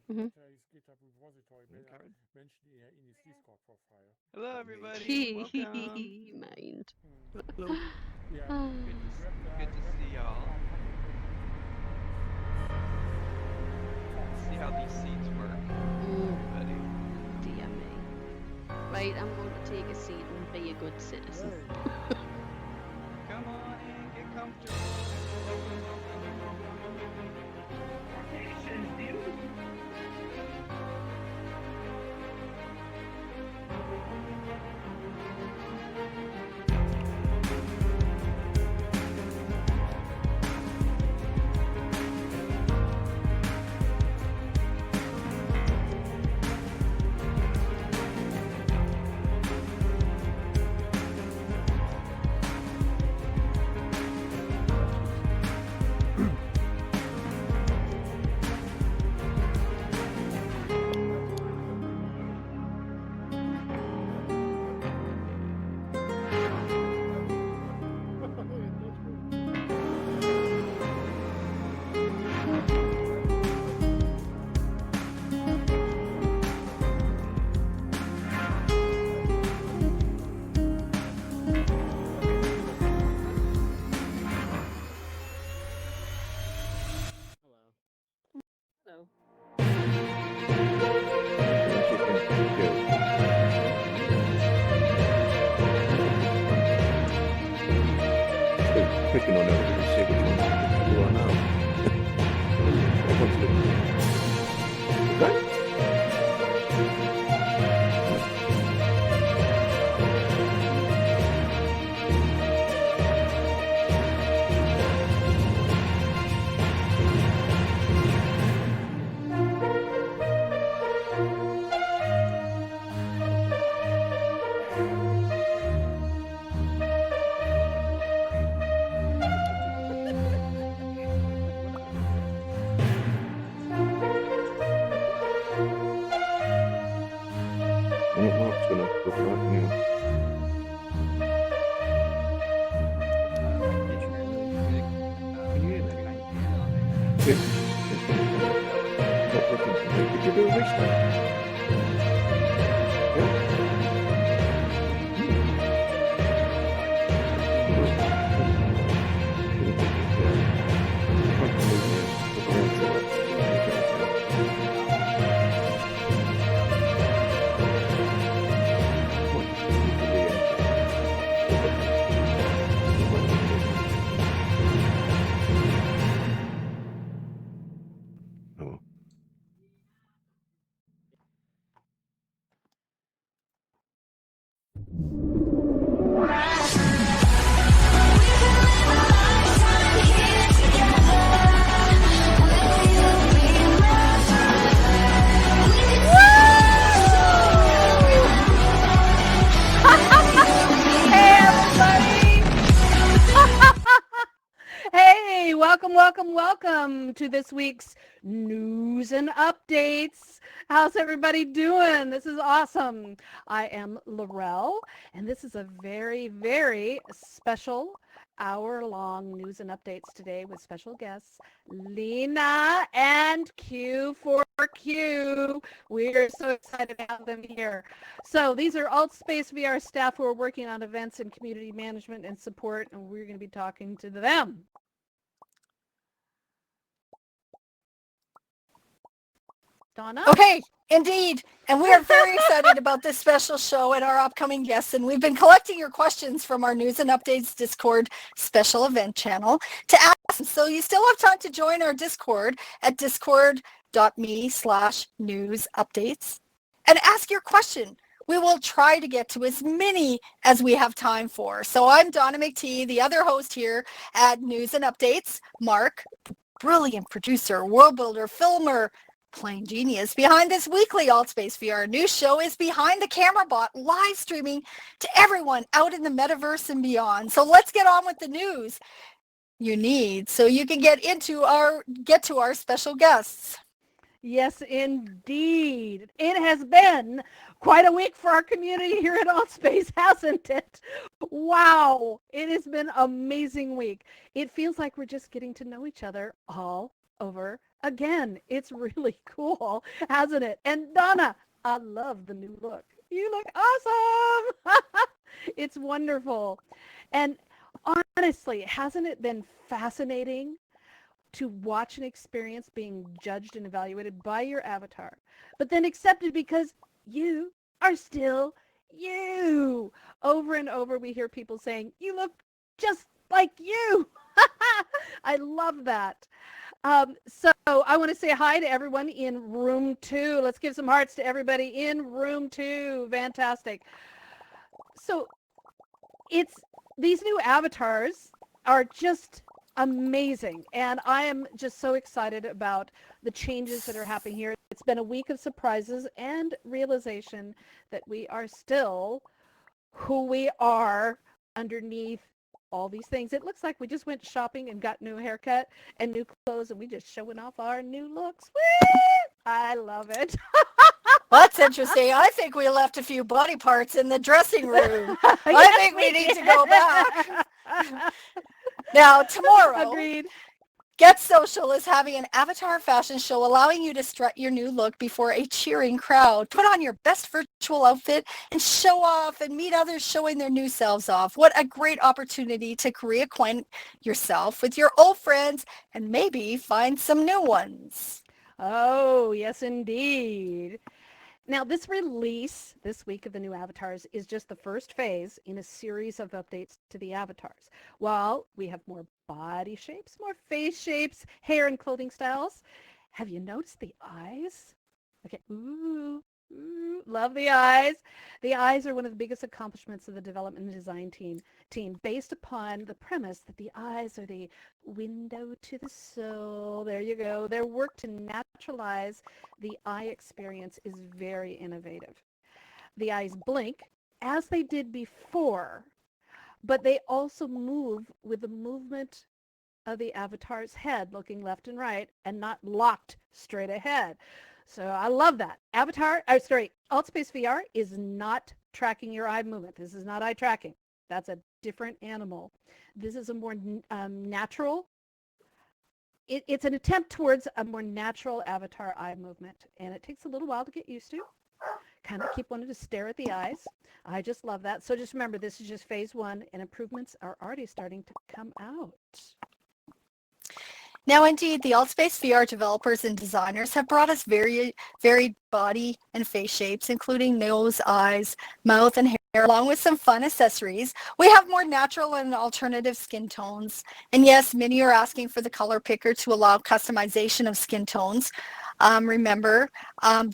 Mhm. Hello, everybody. Welcome. Mind. Hello. Ah, Good to see y'all. Let's see how these seats work, everybody. dear me. Right, I'm going to take a seat and be a good citizen. Come on in, get comfortable. Hello. Clicking on it to see which one you are now. That one's good. Right? I don't know what's gonna look like now. Get your really big. Can you hear me? Kind Yeah. Not working today. Did you do a restart? Oh. Hey, welcome to this week's news and updates. How's everybody doing? This is awesome. I am Laurel, and this is a very, very special hour-long news and updates today with special guests, Lena and Q4Q. We're so excited to have them here. So these are AltspaceVR staff who are working on events and community management and support, and we're going to be talking to them. Donna? Okay, indeed. And we are very excited about this special show and our upcoming guests. And we've been collecting your questions from our News and Updates Discord special event channel to ask them. So you still have time to join our Discord at discord.me/newsupdates and ask your question. We will try to get to as many as we have time for. So I'm Donna McTee, the other host here at News and Updates. Mark, brilliant producer, world builder, filmer, plain genius behind this weekly AltspaceVR news show is behind the camera bot live streaming to everyone out in the metaverse and beyond. So let's get on with the news you need so you can get to our special guests. Yes, indeed. It has been quite a week for our community here at Altspace, hasn't it? Wow. It has been an amazing week. It feels like we're just getting to know each other all over Again, it's really cool, hasn't it? And Donna, I love the new look. You look awesome. It's wonderful. And honestly, hasn't it been fascinating to watch an experience being judged and evaluated by your avatar, but then accepted because you are still you? Over and over, we hear people saying, you look just like you. I love that. So I want to say hi to everyone in room 2. Let's give some hearts to everybody in room 2. Fantastic. So it's these new avatars are just amazing, and I am just so excited about the changes that are happening here. It's been a week of surprises and realization that we are still who we are underneath all these things. It looks like we just went shopping and got new haircut and new clothes, and we just showing off our new looks. Woo! I love it. Well, that's interesting. I think we left a few body parts in the dressing room. I think we need to go back. Now, tomorrow, Agreed. Get Social is having an avatar fashion show allowing you to strut your new look before a cheering crowd. Put on your best virtual outfit and show off and meet others showing their new selves off. What a great opportunity to reacquaint yourself with your old friends and maybe find some new ones. Oh, yes, indeed. Now, this release this week of the new avatars is just the first phase in a series of updates to the avatars. While we have more body shapes, more face shapes, hair and clothing styles, have you noticed the eyes? Okay, ooh, love the eyes. The eyes are one of the biggest accomplishments of the development and design team based upon the premise that the eyes are the window to the soul. There you go. Their work to naturalize the eye experience is very innovative. The eyes blink as they did before, but they also move with the movement of the avatar's head, looking left and right and not locked straight ahead. So I love that. AltspaceVR is not tracking your eye movement. This is not eye tracking. That's a different animal. This is a more natural. It's an attempt towards a more natural avatar eye movement, and it takes a little while to get used to. Kind of keep wanting to stare at the eyes. I just love that. So just remember, this is just phase 1, and improvements are already starting to come out. Now, indeed, the AltspaceVR developers and designers have brought us very varied body and face shapes, including nose, eyes, mouth, and hair, along with some fun accessories. We have more natural and alternative skin tones. And yes, many are asking for the color picker to allow customization of skin tones. Remember,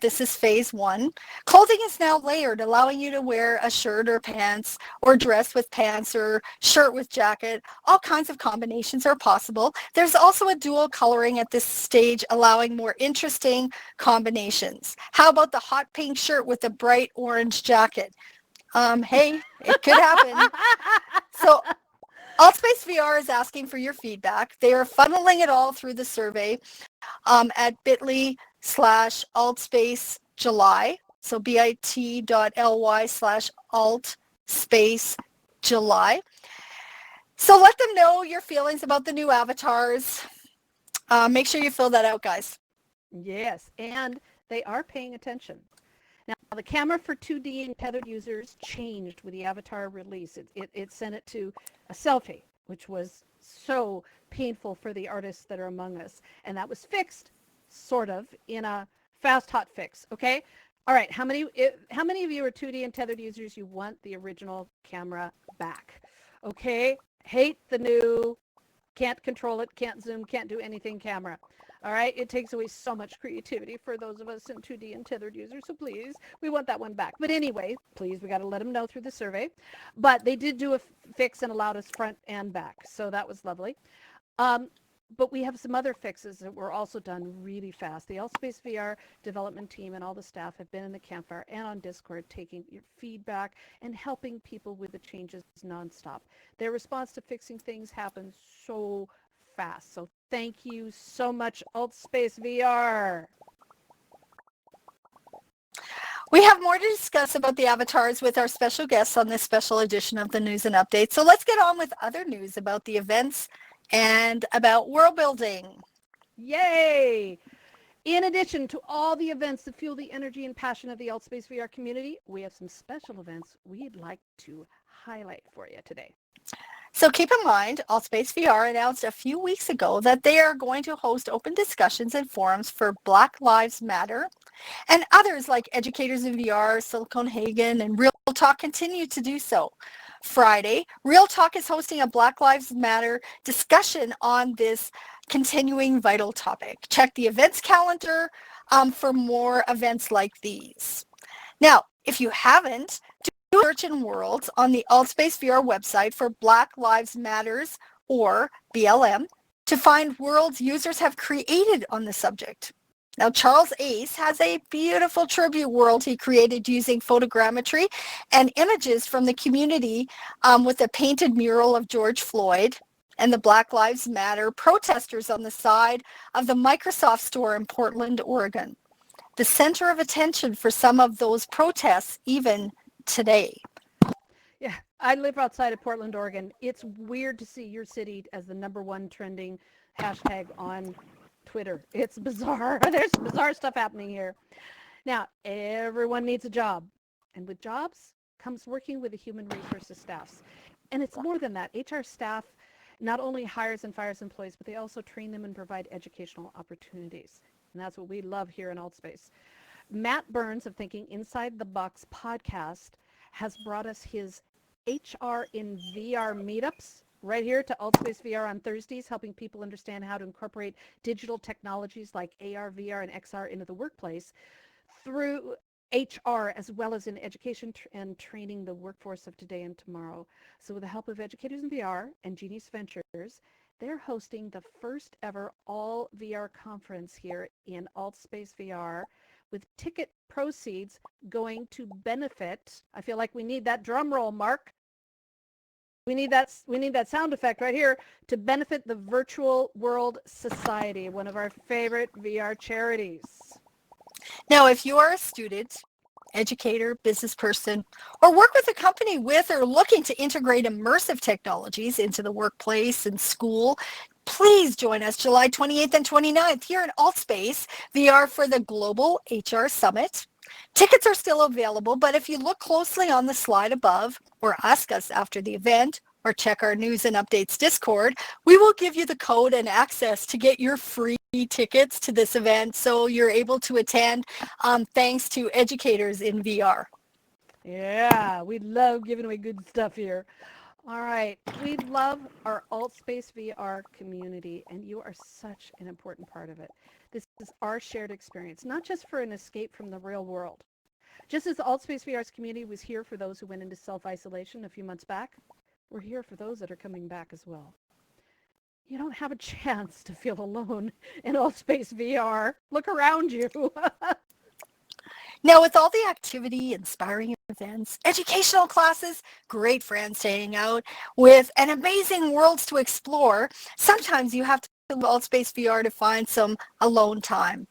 this is phase 1. Clothing is now layered, allowing you to wear a shirt or pants, or dress with pants, or shirt with jacket. All kinds of combinations are possible. There's also a dual coloring at this stage, allowing more interesting combinations. How about the hot pink shirt with a bright orange jacket? Hey, it could happen. So AltspaceVR is asking for your feedback. They are funneling it all through the survey at bit.ly/AltspaceJuly. So bit.ly/AltspaceJuly. So let them know your feelings about the new avatars. Make sure you fill that out, guys. Yes, and they are paying attention. Now, the camera for 2D and tethered users changed with the avatar release. It sent it to a selfie, which was so painful for the artists that are among us. And that was fixed, sort of, in a fast hot fix, okay? All right, how many of you are 2D and tethered users, you want the original camera back? Okay, hate the new, can't control it, can't zoom, can't do anything camera. All right, it takes away so much creativity for those of us in 2D and tethered users, so please, we want that one back. But anyway, please, we got to let them know through the survey. But they did do a fix and allowed us front and back, so that was lovely. But we have some other fixes that were also done really fast. The AltspaceVR development team and all the staff have been in the campfire and on Discord taking your feedback and helping people with the changes nonstop. Their response to fixing things happens so fast. So thank you so much, AltspaceVR. We have more to discuss about the avatars with our special guests on this special edition of the News and Updates. So let's get on with other news about the events and about world building. Yay! In addition to all the events that fuel the energy and passion of the AltspaceVR community, we have some special events we'd like to highlight for you today. So keep in mind, AltspaceVR announced a few weeks ago that they are going to host open discussions and forums for Black Lives Matter, and others like Educators in VR, Silicon Hagen, and Real Talk continue to do so. Friday, Real Talk is hosting a Black Lives Matter discussion on this continuing vital topic. Check the events calendar for more events like these. Now, if you haven't, do search in Worlds on the AltspaceVR website for Black Lives Matters or BLM to find worlds users have created on the subject. Now, Charles Ace has a beautiful tribute world he created using photogrammetry and images from the community with a painted mural of George Floyd and the Black Lives Matter protesters on the side of the Microsoft store in Portland, Oregon. The center of attention for some of those protests even today. Yeah, I live outside of Portland, Oregon. It's weird to see your city as the #1 trending hashtag on Twitter. It's bizarre. There's some bizarre stuff happening here. Now, everyone needs a job. And with jobs comes working with the human resources staffs. And it's more than that. HR staff not only hires and fires employees, but they also train them and provide educational opportunities. And that's what we love here in Altspace. Matt Burns of Thinking Inside the Box podcast has brought us his HR in VR meetups right here to Altspace VR on Thursdays, helping people understand how to incorporate digital technologies like AR, VR, and XR into the workplace through HR, as well as in education and training the workforce of today and tomorrow. So with the help of Educators in VR and Genius Ventures, they're hosting the first ever all VR conference here in Altspace VR, with ticket proceeds going to benefit. I feel like we need that drum roll, Mark. We need that sound effect right here to benefit the Virtual World Society, one of our favorite VR charities. Now, if you are a student, educator, business person, or work with a company with or looking to integrate immersive technologies into the workplace and school, please join us July 28th and 29th here in Altspace VR for the Global HR Summit. Tickets are still available, but if you look closely on the slide above or ask us after the event or check our News and Updates Discord, we will give you the code and access to get your free tickets to this event so you're able to attend thanks to Educators in VR. Yeah, we love giving away good stuff here. All right, we love our Altspace VR community, and you are such an important part of it. This is our shared experience, not just for an escape from the real world. Just as the Altspace VR's community was here for those who went into self-isolation a few months back, we're here for those that are coming back as well. You don't have a chance to feel alone in Altspace VR. Look around you. Now, with all the activity, inspiring events, educational classes, great friends to hang out with, and amazing worlds to explore, sometimes you have to go to Altspace VR to find some alone time.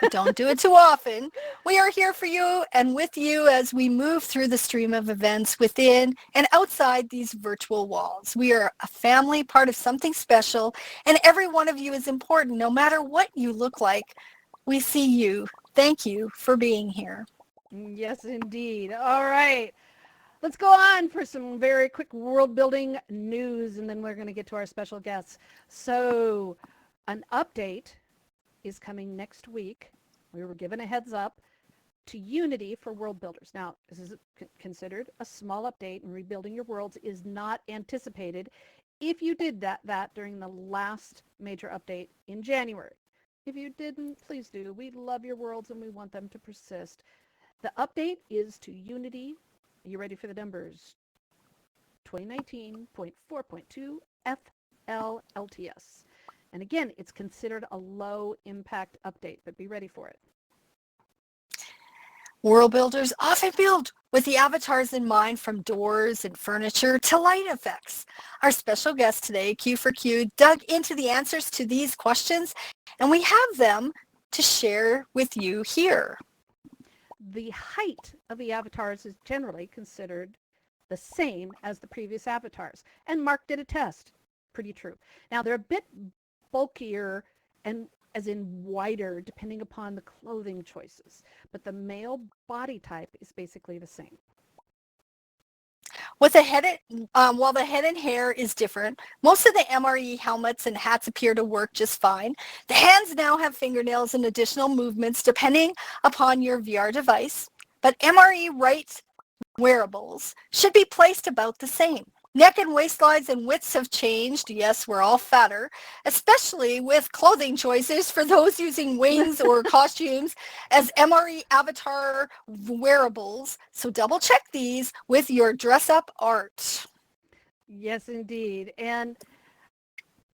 But don't do it too often. We are here for you and with you as we move through the stream of events within and outside these virtual walls. We are a family, part of something special, and every one of you is important, no matter what you look like. We see you. Thank you for being here. Yes, indeed. All right. Let's go on for some very quick world building news, and then we're going to get to our special guests. So an update is coming next week. We were given a heads up to Unity for world builders. Now, this is considered a small update, and rebuilding your worlds is not anticipated if you did that during the last major update in January. If you didn't, please do. We love your worlds and we want them to persist. The update is to Unity. Are you ready for the numbers? 2019.4.2 FLLTS. And again, it's considered a low impact update, but be ready for it. World builders often build with the avatars in mind, from doors and furniture to light effects. Our special guest today, Q4Q, dug into the answers to these questions, and we have them to share with you here. The height of the avatars is generally considered the same as the previous avatars, and Mark did a test. Pretty true. Now, they're a bit bulkier and as in wider, depending upon the clothing choices. But the male body type is basically the same. With the head, while the head and hair is different, most of the MRE helmets and hats appear to work just fine. The hands now have fingernails and additional movements depending upon your VR device, but MRE right wearables should be placed about the same. Neck and waist lines and widths have changed. Yes, we're all fatter, especially with clothing choices for those using wings or costumes as MRE avatar wearables. So double check these with your dress up art. Yes, indeed. And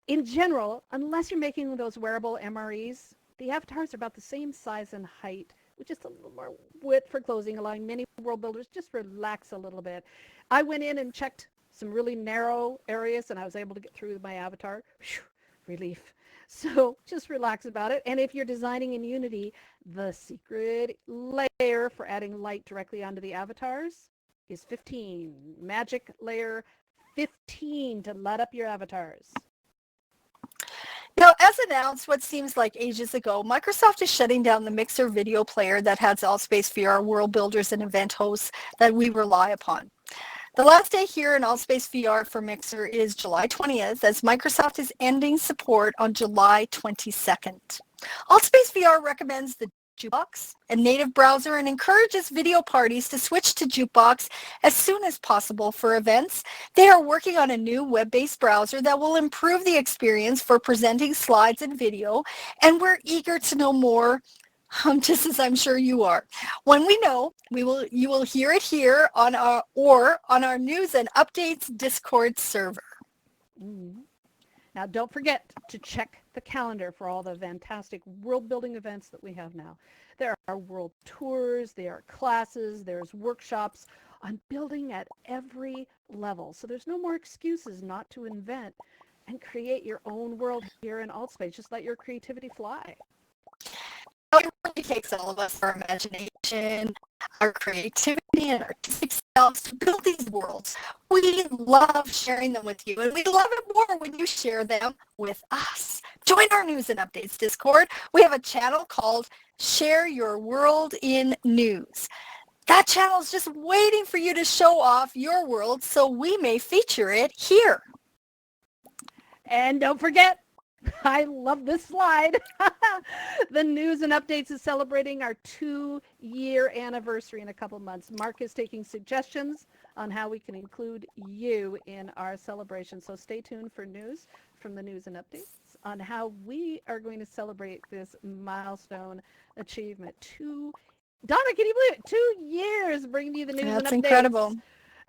in general, unless you're making those wearable MREs, the avatars are about the same size and height, with just a little more width for clothing, allowing many world builders just relax a little bit. I went in and checked some really narrow areas, and I was able to get through my avatar. Whew, relief. So just relax about it. And if you're designing in Unity, the secret layer for adding light directly onto the avatars is 15. Magic layer 15 to light up your avatars. Now, as announced what seems like ages ago, Microsoft is shutting down the Mixer video player that has AltspaceVR world builders and event hosts that we rely upon. The last day here in AltspaceVR for Mixer is July 20th, as Microsoft is ending support on July 22nd. AltspaceVR recommends the Jukebox, a native browser, and encourages video parties to switch to Jukebox as soon as possible for events. They are working on a new web-based browser that will improve the experience for presenting slides and video, and we're eager to know more, just as I'm sure you are. When we know, you will hear it here on our News and Updates Discord server. Mm-hmm. Now, don't forget to check the calendar for all the fantastic world-building events that we have now. There are world tours, there are classes, there's workshops on building at every level. So there's no more excuses not to invent and create your own world here in Altspace. Just let your creativity fly. It really takes all of us, our imagination, our creativity, and artistic selves to build these worlds. We love sharing them with you, and we love it more when you share them with us. Join our News and Updates Discord. We have a channel called Share Your World in News. That channel is just waiting for you to show off your world so we may feature it here. And don't forget, I love this slide. The News and Updates is celebrating our 2-year anniversary in a couple months. Mark is taking suggestions on how we can include you in our celebration. So stay tuned for news from the News and Updates on how we are going to celebrate this milestone achievement. Donna, can you believe it? 2 years bringing you the news and updates. That's incredible.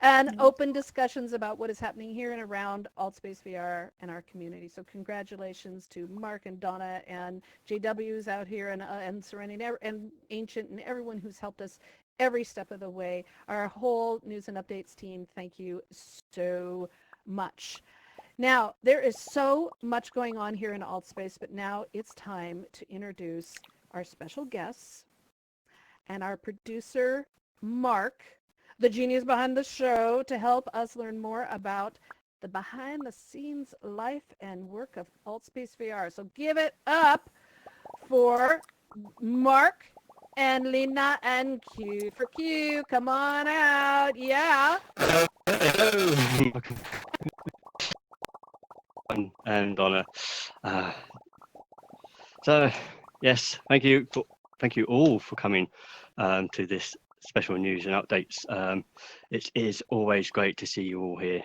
And open discussions about what is happening here and around AltspaceVR and our community. So congratulations to Mark and Donna and JW's out here and Serenity and Ancient and everyone who's helped us every step of the way. Our whole News and Updates team, thank you so much. Now, there is so much going on here in Altspace, but now it's time to introduce our special guests and our producer, Mark, the genius behind the show, to help us learn more about the behind-the-scenes life and work of AltspaceVR. So give it up for Mark and Lena and Q for Q. Come on out. Yeah. Hello. And Donna. So, yes, thank you all for coming to this special news and updates. It is always great to see you all here.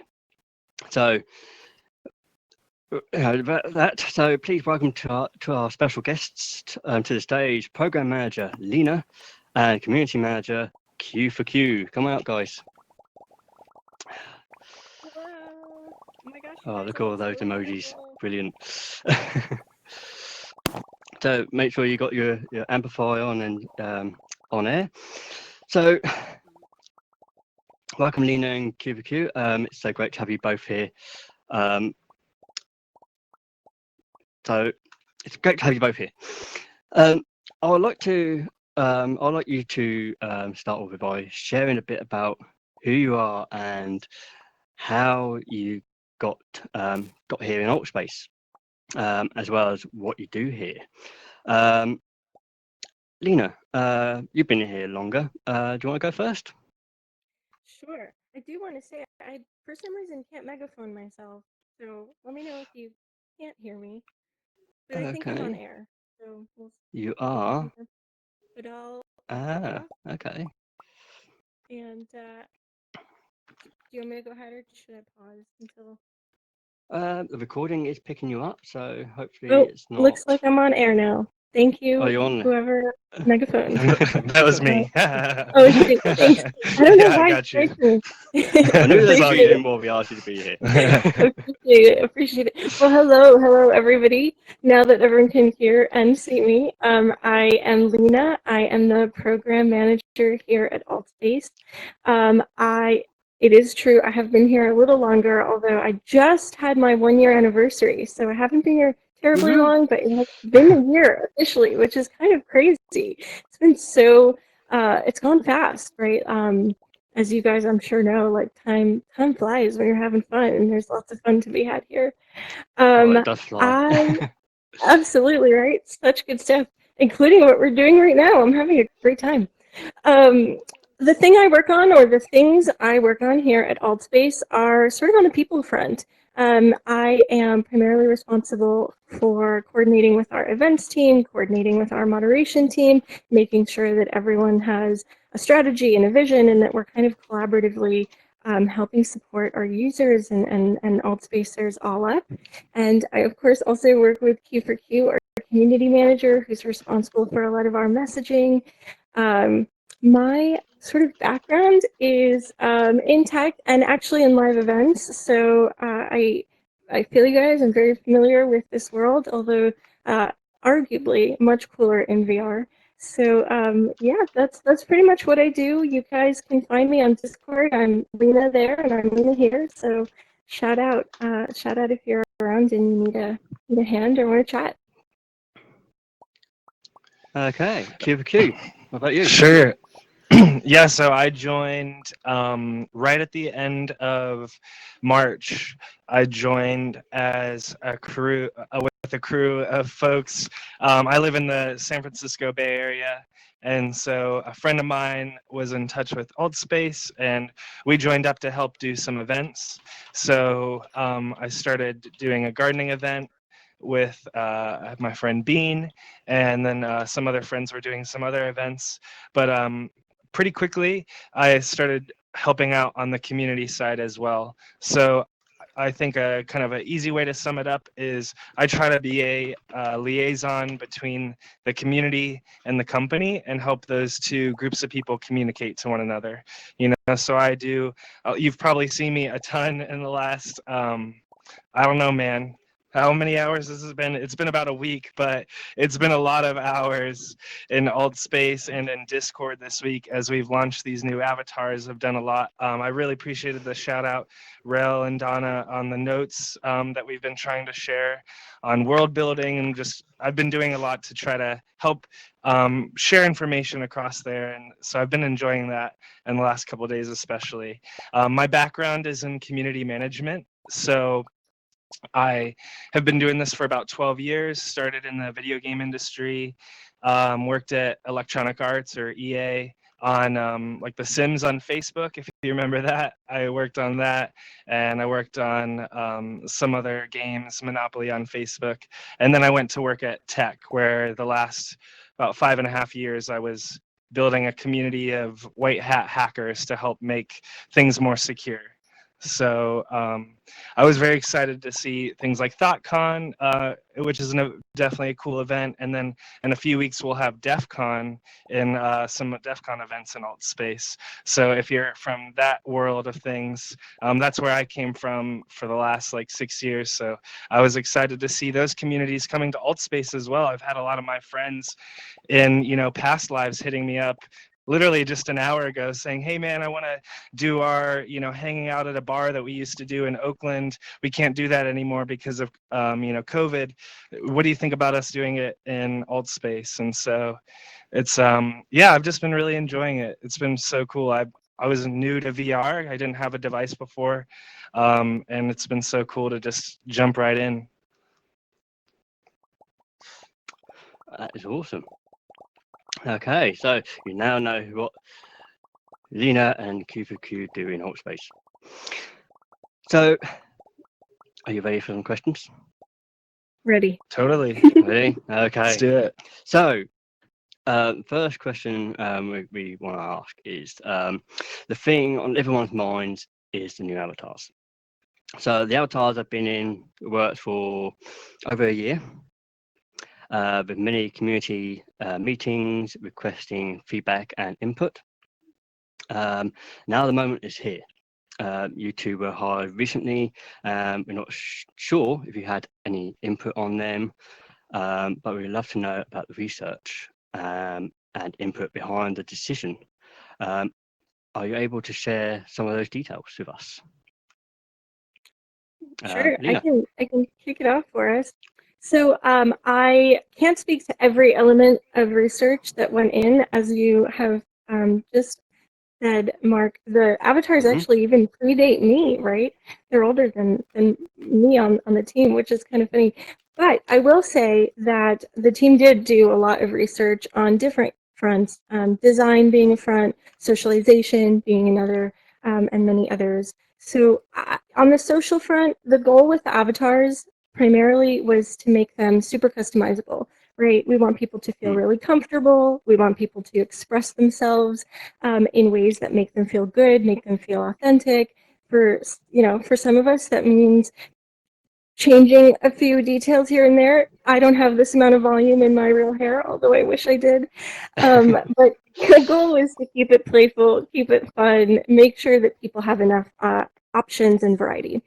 So, so please welcome to our special guests to the stage, Program Manager Lena and Community Manager Q for Q. Come out, guys. Hello. Oh my gosh. Oh, look at all those emojis. Brilliant. So make sure you got your amplifier on and on air. So welcome Lena and Q for Q. It's so great to have you both here. So it's great to have you both here. I'd like you to start off by sharing a bit about who you are and how you got here in Altspace. as well as what you do here. Lena, you've been here longer. Do you want to go first? Sure. I do want to say I, for some reason, can't megaphone myself. So let me know if you can't hear me. But I think I'm on Okay, air. So you we'll just are. confirm. But I'll kick it Ah, off. okay. And do you want me to go ahead or should I pause until? The recording is picking you up, so hopefully Oh, it's not. looks like I'm on air now. Thank Oh, you, you're on. whoever megaphoned. That was me. Oh, shoot. Thanks. I don't know Yeah, I why got you. it's breaking. I knew there's Appreciate arguing it. more. We asked you to be here. Appreciate it. Appreciate it. Well, hello, everybody. Now that everyone can hear and see me, I am Lena. I am the program manager here at AltspaceVR. It is true, I have been here a little longer, although I just had my 1 year anniversary, so I haven't been here terribly Woohoo! long, but it has been a year officially, which is kind of crazy. It's been so, it's gone fast, right? As you guys I'm sure know, like time flies when you're having fun, and there's lots of fun to be had here. Oh, Um, it does fly. I absolutely right, such good stuff, including what we're doing right now. I'm having a great time. Um, the thing I work on, or the things I work on here at AltSpace, are sort of on the people front. I am primarily responsible for coordinating with our events team, coordinating with our moderation team, making sure that everyone has a strategy and a vision, and that we're kind of collaboratively helping support our users and AltSpacers all up. And I, of course, also work with Q4Q, our community manager, who's responsible for a lot of our messaging. My sort of background is in tech and actually in live events. So I feel you guys. I'm very familiar with this world, although arguably much cooler in VR. So yeah, that's pretty much what I do. You guys can find me on Discord. I'm Lena there, and I'm Lena here. So shout out if you're around and you need a hand or want to chat. Okay, Q for Q. What about you? Sure. Yeah, so I joined right at the end of March. I joined as a crew with a crew of folks. I live in the San Francisco Bay Area, and so a friend of mine was in touch with AltSpace, and we joined up to help do some events. So I started doing a gardening event with my friend Bean, and then some other friends were doing some other events. But pretty quickly, I started helping out on the community side as well. So I think a kind of an easy way to sum it up is I try to be a liaison between the community and the company and help those two groups of people communicate to one another. You know, so I do. You've probably seen me a ton in the last. I don't know, man. How many hours this has been? It's been about a week, but it's been a lot of hours in AltSpace and in Discord this week as we've launched these new avatars. I've done a lot. I really appreciated the shout out, Rel and Donna, on the notes that we've been trying to share on world building, and just I've been doing a lot to try to help share information across there, and so I've been enjoying that in the last couple of days, especially. My background is in community management, so I have been doing this for about 12 years, started in the video game industry, worked at Electronic Arts or EA on like The Sims on Facebook, if you remember that. I worked on that, and I worked on some other games, Monopoly on Facebook. And then I went to work at Tech, where the last about 5.5 years I was building a community of white hat hackers to help make things more secure. So I was very excited to see things like ThoughtCon, which is definitely a cool event. And then in a few weeks, we'll have DEF CON in some DEF CON events in AltSpace. So if you're from that world of things, that's where I came from for the last like 6 years. So I was excited to see those communities coming to AltSpace as well. I've had a lot of my friends in past lives hitting me up literally just an hour ago saying, hey man, I want to do our hanging out at a bar that we used to do in Oakland. We can't do that anymore because of COVID. What do you think about us doing it in AltSpace? And so it's yeah, I've just been really enjoying it. It's been so cool. I was new to VR. I didn't have a device before, and it's been so cool to just jump right in. That is awesome. Okay, so you now know what Lena and Q4Q do in Altspace. So, are you ready for some questions? Ready. Totally. Ready? Let's Okay. do it. So, first question we want to ask is the thing on everyone's minds is the new avatars. So the avatars have been in works for over a year, with many community meetings requesting feedback and input. Now the moment is here. You two were hired recently. We're not sure if you had any input on them, but we'd love to know about the research and input behind the decision. Are you able to share some of those details with us? Sure, Lena. I can kick it off for us. So I can't speak to every element of research that went in, as you have just said, Mark. The avatars actually even predate me, right? They're older than me on the team, which is kind of funny. But I will say that the team did do a lot of research on different fronts, design being a front, socialization being another, and many others. So on the social front, the goal with the avatars primarily was to make them super customizable, right? We want people to feel really comfortable. We want people to express themselves in ways that make them feel good, make them feel authentic. For some of us, that means changing a few details here and there. I don't have this amount of volume in my real hair, although I wish I did. But the goal is to keep it playful, keep it fun, make sure that people have enough options and variety.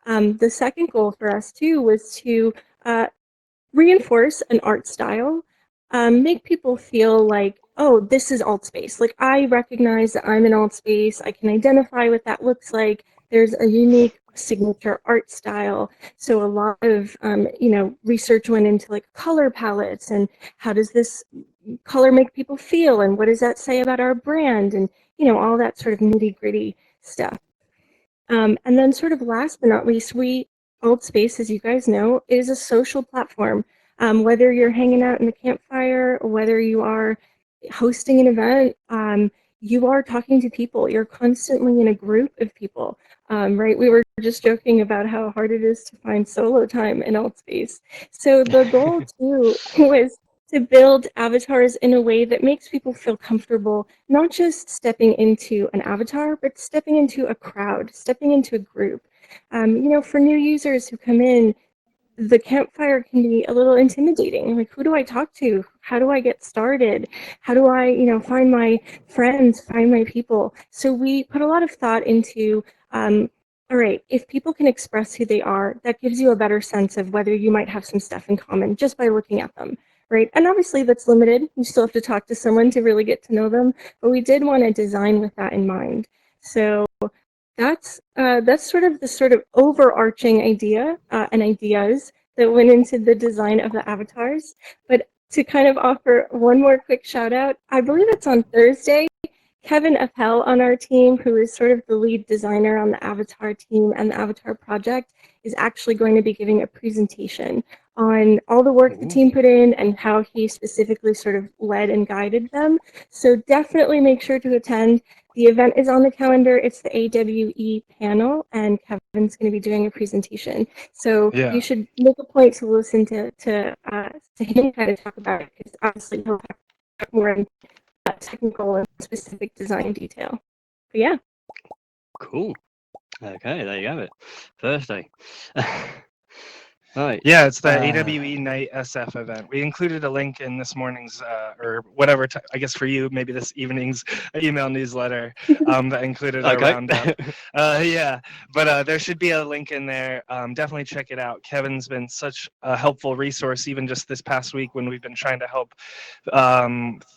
The second goal for us too was to reinforce an art style, make people feel like, oh, this is Altspace. Like, I recognize that I'm in Altspace. I can identify what that looks like. There's a unique signature art style. So a lot of, research went into like color palettes and how does this color make people feel and what does that say about our brand and, all that sort of nitty gritty stuff. And then sort of last but not least, Altspace, as you guys know, is a social platform. Whether you're hanging out in the campfire, or whether you are hosting an event, you are talking to people. You're constantly in a group of people, right? We were just joking about how hard it is to find solo time in Altspace. So the goal too was to build avatars in a way that makes people feel comfortable, not just stepping into an avatar, but stepping into a crowd, stepping into a group. For new users who come in, the campfire can be a little intimidating. Like, who do I talk to? How do I get started? How do I, find my friends, find my people? So we put a lot of thought into, all right, if people can express who they are, that gives you a better sense of whether you might have some stuff in common just by looking at them, right? And obviously that's limited. You still have to talk to someone to really get to know them, but we did want to design with that in mind. So that's the sort of overarching idea and ideas that went into the design of the avatars. But to kind of offer one more quick shout out, I believe it's on Thursday. Kevin Appel on our team, who is sort of the lead designer on the Avatar team and the Avatar project, is actually going to be giving a presentation on all the work the team put in and how he specifically sort of led and guided them. So definitely make sure to attend. The event is on the calendar. It's the AWE panel, and Kevin's going to be doing a presentation. So you should make a point to listen to him kind of talk about it, because obviously he'll have more in technical and specific design detail. But yeah. Cool. Okay, there you have it. Thursday. Right. Yeah, it's the AWE Night SF event. We included a link in this morning's, or whatever, I guess for you, maybe this evening's email newsletter that included a roundup. Yeah, but there should be a link in there. Definitely check it out. Kevin's been such a helpful resource, even just this past week when we've been trying to help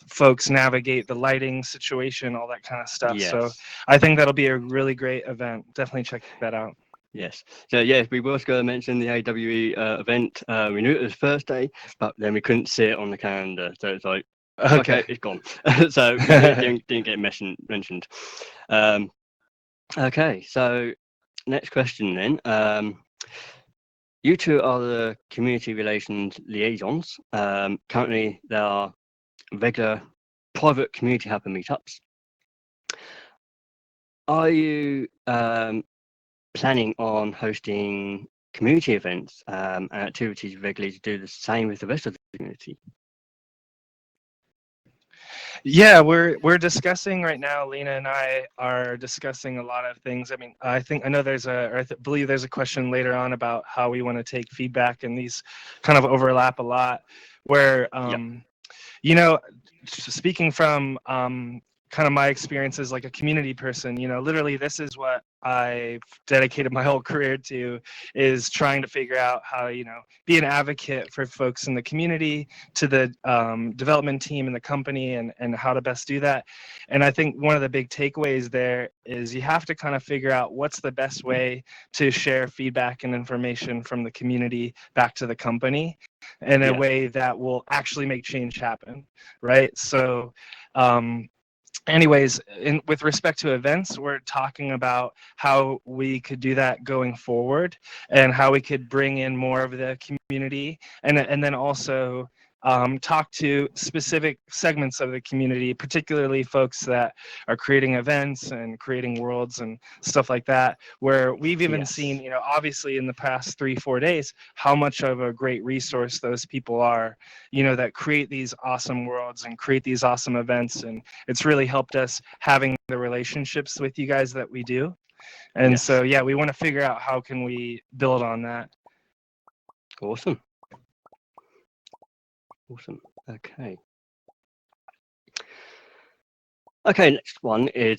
folks navigate the lighting situation, all that kind of stuff. Yes. So I think that'll be a really great event. Definitely check that out. Yes. So yes, we was going to mention the AWE event. We knew it was Thursday, but then we couldn't see it on the calendar. So it's like, okay, it's gone. So it didn't get mentioned. Okay. So next question then. You two are the community relations liaisons. Currently, there are regular private community hub and meetups. Are you planning on hosting community events and activities regularly to do the same with the rest of the community? Yeah, we're discussing right now. Lena and I are discussing a lot of things. I mean, I know there's believe there's a question later on about how we want to take feedback, and these kind of overlap a lot. Where you know, speaking from kind of my experience as like a community person, you know, literally this is what I've dedicated my whole career to, is trying to figure out how to, you know, be an advocate for folks in the community, to the development team in the company, and how to best do that. And I think one of the big takeaways there is you have to kind of figure out what's the best way to share feedback and information from the community back to the company in a way that will actually make change happen, right? So anyways, with respect to events, we're talking about how we could do that going forward, and how we could bring in more of the community, and then also talk to specific segments of the community, particularly folks that are creating events and creating worlds and stuff like that, where we've even seen, you know, obviously in the past 3-4 days, how much of a great resource those people are, you know, that create these awesome worlds and create these awesome events. And it's really helped us having the relationships with you guys that we do. And so, yeah, we want to figure out how can we build on that. Awesome. Awesome. Okay. Okay, next one is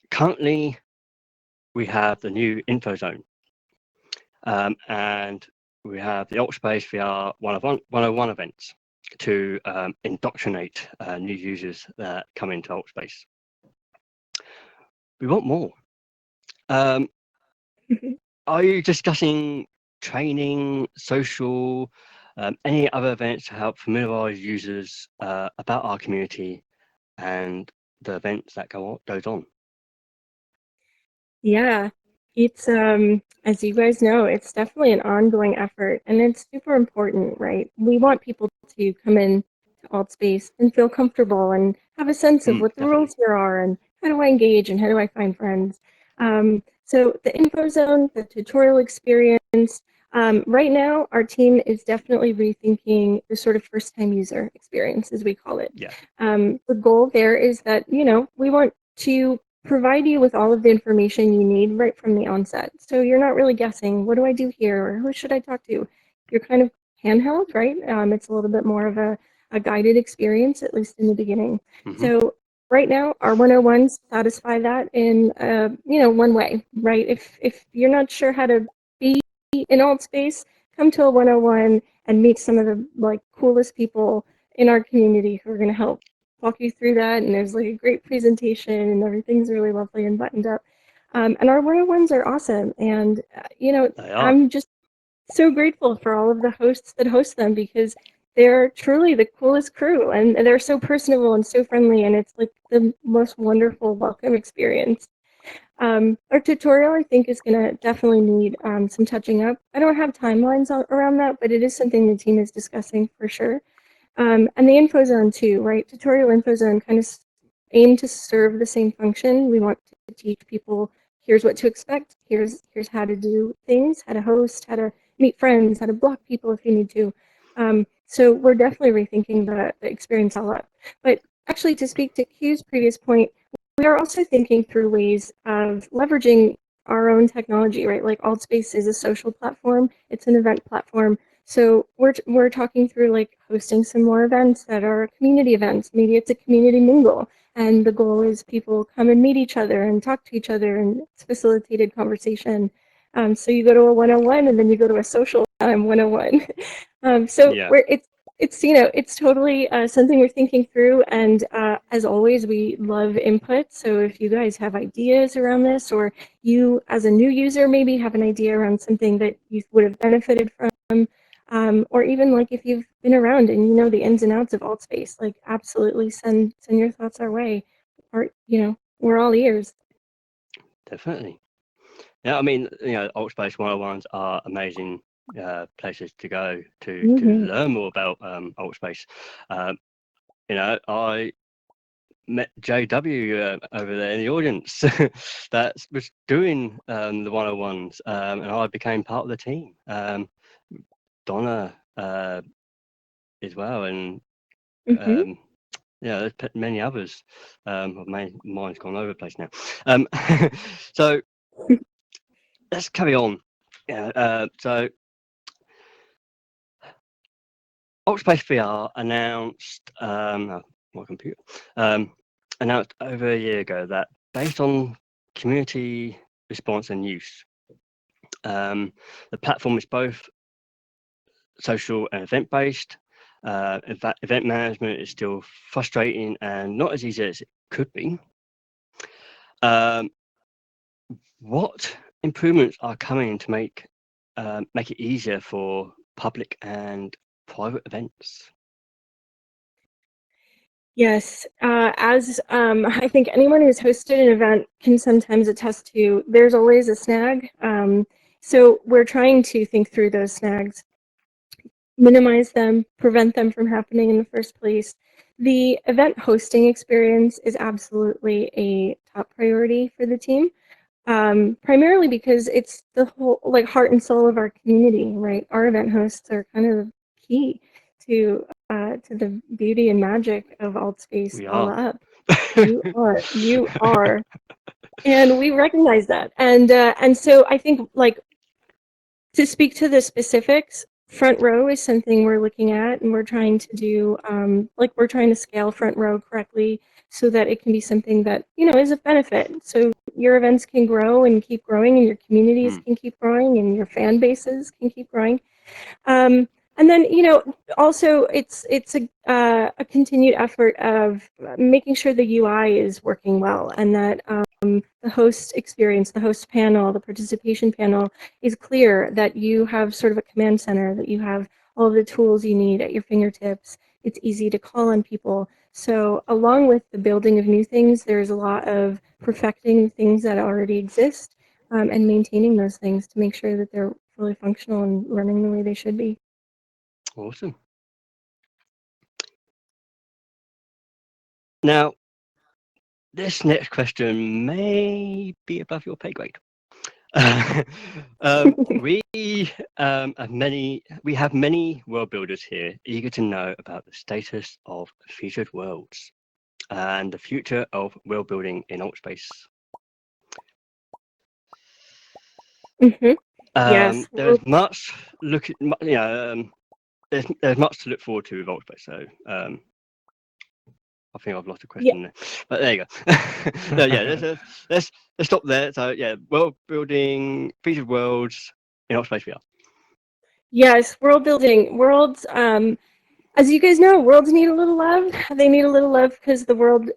currently we have the new info zone, and we have the AltspaceVR 101 events to indoctrinate new users that come into Altspace. We want more. Are you discussing training, social, any other events to help familiarize users about our community and the events that goes on? Yeah, it's as you guys know, it's definitely an ongoing effort, and it's super important, right? We want people to come in to Altspace and feel comfortable and have a sense of what the rules here are, and how do I engage, and how do I find friends. So the info zone, the tutorial experience, right now our team is definitely rethinking the sort of first-time user experience, as we call it. The goal there is that, you know, we want to provide you with all of the information you need right from the onset. So you're not really guessing, what do I do here, or who should I talk to? You're kind of handheld, right? It's a little bit more of a guided experience, at least in the beginning. So right now, our 101s satisfy that in, you know, one way, right? If you're not sure how to be in Altspace, come to a 101 and meet some of the like coolest people in our community who are going to help walk you through that, and there's like a great presentation, and everything's really lovely and buttoned up. And our 101s are awesome, and you know, I'm just so grateful for all of the hosts that host them, because they're truly the coolest crew, and they're so personable and so friendly, and it's like the most wonderful welcome experience. Our tutorial, I think, is going to definitely need some touching up. I don't have timelines around that, but it is something the team is discussing for sure. And the info zone too, right? Tutorial info zone kind of aim to serve the same function. We want to teach people, here's what to expect, here's how to do things, how to host, how to meet friends, how to block people if you need to. So we're definitely rethinking the experience a lot. But actually, to speak to Q's previous point, we are also thinking through ways of leveraging our own technology, right? Like Altspace is a social platform, it's an event platform. So we're talking through like hosting some more events that are community events. Maybe it's a community mingle, and the goal is people come and meet each other and talk to each other, and it's facilitated conversation. So you go to a 101 and then you go to a social 101. So it's you know, it's totally something we're thinking through, and as always, we love input. So if you guys have ideas around this, or you as a new user maybe have an idea around something that you would have benefited from, or even like if you've been around and you know the ins and outs of Altspace, like absolutely send your thoughts our way. Or, you know, we're all ears. Definitely. Yeah, I mean, AltSpace 101s are amazing places to go to Mhm. learn more about AltSpace. I met JW over there in the audience that was doing the 101s, and I became part of the team. Donna as well, and Mhm. there's many others. Mine's gone over the place now. So let's carry on. So AltspaceVR announced, my computer, announced over a year ago that based on community response and use, the platform is both social and event-based. In fact, event management is still frustrating and not as easy as it could be. What improvements are coming to make it easier for public and private events? Yes, as I think anyone who's hosted an event can sometimes attest to, there's always a snag. So we're trying to think through those snags, minimize them, prevent them from happening in the first place. The event hosting experience is absolutely a top priority for the team, primarily because it's the whole heart and soul of our community, right? Our event hosts are kind of key to the beauty and magic of AltSpace We all are. up. You are, and we recognize that, and so I think to speak to the specifics, front row is something we're looking at, and we're trying to do, we're trying to scale front row correctly so that it can be something that, is a benefit. So your events can grow and keep growing, and your communities can keep growing, and your fan bases can keep growing. And then, also it's a continued effort of making sure the UI is working well, and that the host experience, the host panel, the participation panel is clear, that you have sort of a command center, that you have all of the tools you need at your fingertips. It's easy to call on people. So along with the building of new things, there's a lot of perfecting things that already exist, and maintaining those things to make sure that they're fully functional and running the way they should be. Awesome. Now, this next question may be above your pay grade. We have many world builders here eager to know about the status of featured worlds and the future of world building in AltSpace. Yes. There's much there's much to look forward to with AltSpace. So I think I've lost a question there, but there you go. So yeah, let's stop there. So yeah, world building, featured worlds in AltspaceVR. Yes, world building. Worlds, as you guys know, worlds need a little love. They need a little love because the world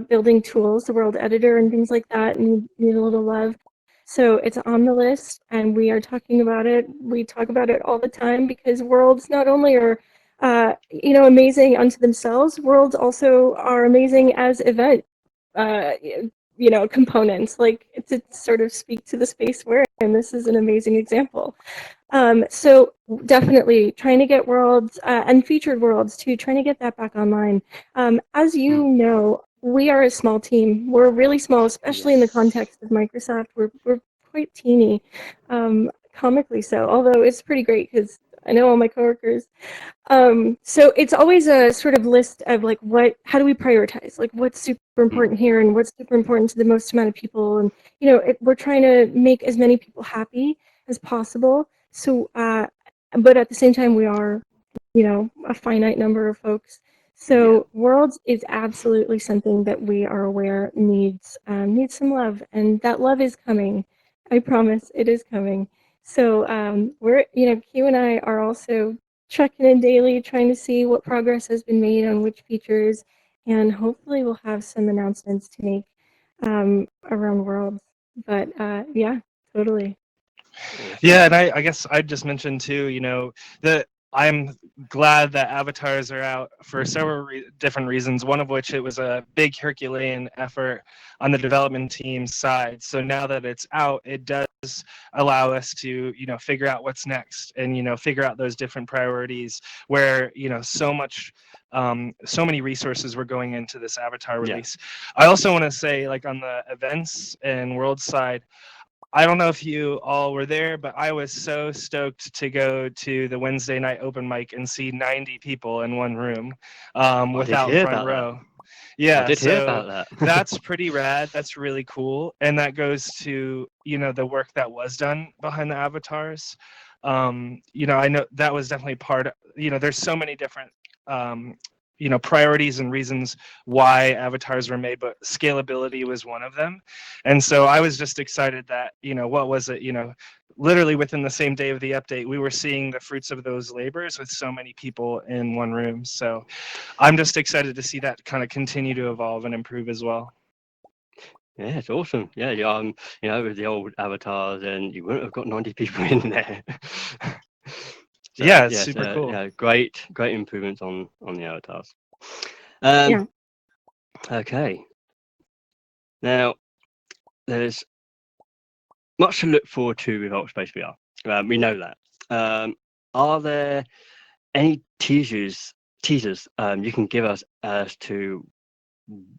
building tools, the world editor and things like that need a little love. So it's on the list, and we are talking about it. We talk about it all the time because worlds not only are, amazing unto themselves, worlds also are amazing as event, uh, components. Like, to sort of speak to the space we're in, this is an amazing example. So definitely trying to get worlds and featured worlds too, trying to get that back online. As you know, we are a small team. We're really small, especially in the context of Microsoft. We're quite teeny, comically so, although it's pretty great because I know all my coworkers. So it's always a sort of list of how do we prioritize? Like, what's super important here and what's super important to the most amount of people? And, we're trying to make as many people happy as possible. So, but at the same time, we are, a finite number of folks. So Worlds is absolutely something that we are aware needs some love, and that love is coming. I promise it is coming. So we're, Q and I are also checking in daily, trying to see what progress has been made on which features, and hopefully we'll have some announcements to make around Worlds. But yeah, totally. Yeah, and I guess I'd just mention too, the I'm glad that avatars are out for several different reasons, one of which it was a big Herculean effort on the development team's side. So now that it's out, it does allow us to, figure out what's next and, figure out those different priorities where, so many resources were going into this avatar release. I also want to say, like, on the events and world side, I don't know if you all were there, but I was so stoked to go to the Wednesday night open mic and see 90 people in one room without front row. Yeah, I did hear so about that. that's pretty rad. That's really cool. And that goes to, the work that was done behind the avatars. I know that was definitely part of, there's so many different priorities and reasons why avatars were made, but scalability was one of them. And so I was just excited that, what was it, literally within the same day of the update, we were seeing the fruits of those labors with so many people in one room. So I'm just excited to see that kind of continue to evolve and improve as well. Yeah, it's awesome. Yeah, with the old avatars, and you wouldn't have got 90 people in there. So, yeah, it's super cool. Yeah, great improvements on the avatars. Yeah. Okay. Now, there's much to look forward to with AltspaceVR. We know that. Are there any teasers you can give us as to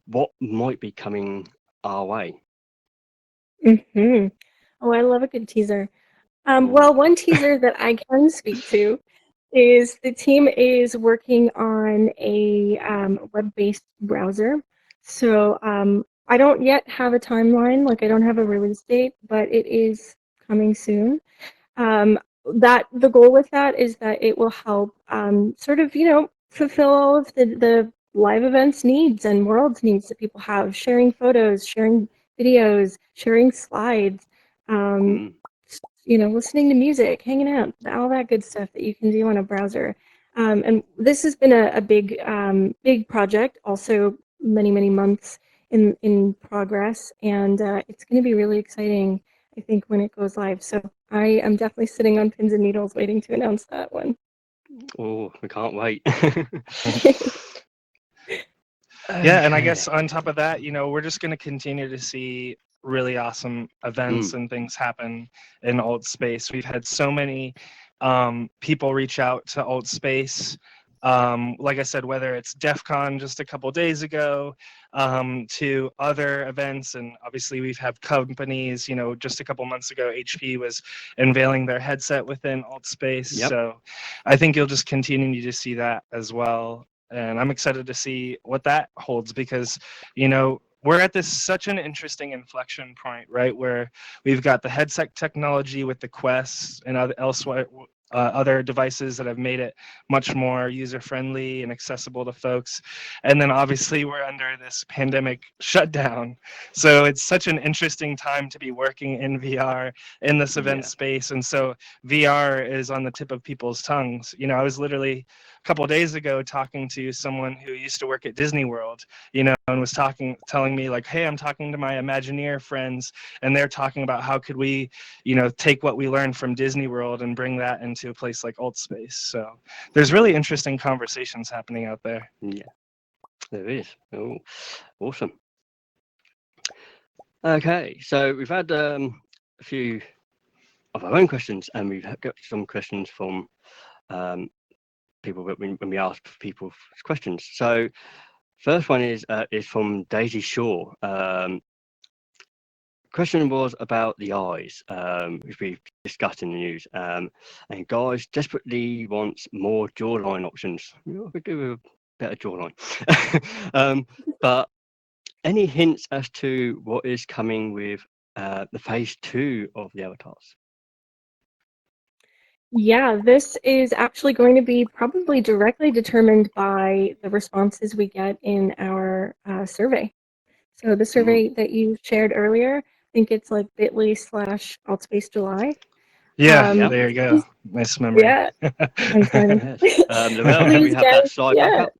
what might be coming our way? Mm-hmm. Oh, I love a good teaser. Well, one teaser that I can speak to is the team is working on a web-based browser. So I don't yet have a timeline, like I don't have a release date, but it is coming soon. That the goal with that is that it will help sort of, fulfill all of the live events needs and worlds needs that people have, sharing photos, sharing videos, sharing slides, listening to music, hanging out, all that good stuff that you can do on a browser. And this has been a big, big project, also many, many months in progress, and it's going to be really exciting, I think, when it goes live. So I am definitely sitting on pins and needles waiting to announce that one. Oh, we can't wait. Yeah, and I guess on top of that, we're just going to continue to see really awesome events and things happen in AltSpace. We've had so many people reach out to AltSpace. Like I said, whether it's DEF CON just a couple days ago, to other events, and obviously we've had companies, just a couple months ago, HP was unveiling their headset within AltSpace. So I think you'll just continue to see that as well. And I'm excited to see what that holds because, we're at such an interesting inflection point, right? Where we've got the headset technology with the Quest and other devices that have made it much more user-friendly and accessible to folks. And then obviously we're under this pandemic shutdown. So it's such an interesting time to be working in VR in this event space. And so VR is on the tip of people's tongues. I was literally a couple of days ago talking to someone who used to work at Disney World, and was telling me like, hey, I'm talking to my Imagineer friends, and they're talking about how could we, take what we learned from Disney World and bring that into a place like AltSpace. So there's really interesting conversations happening out there. Yeah, there is. Oh, awesome. Okay, so we've had a few of our own questions, and we've got some questions from people when we ask people's questions. So first one is from Daisy Shaw. Question was about the eyes, which we've discussed in the news. And guys desperately wants more jawline options. We could do a better jawline. But any hints as to what is coming with the phase 2 of the avatars? Yeah, this is actually going to be probably directly determined by the responses we get in our survey. So the survey that you shared earlier, I think it's like bit.ly/AltspaceJuly. July. There you go. Nice memory. Yeah, I'm trying to. Lavelle, can we have that slide back up?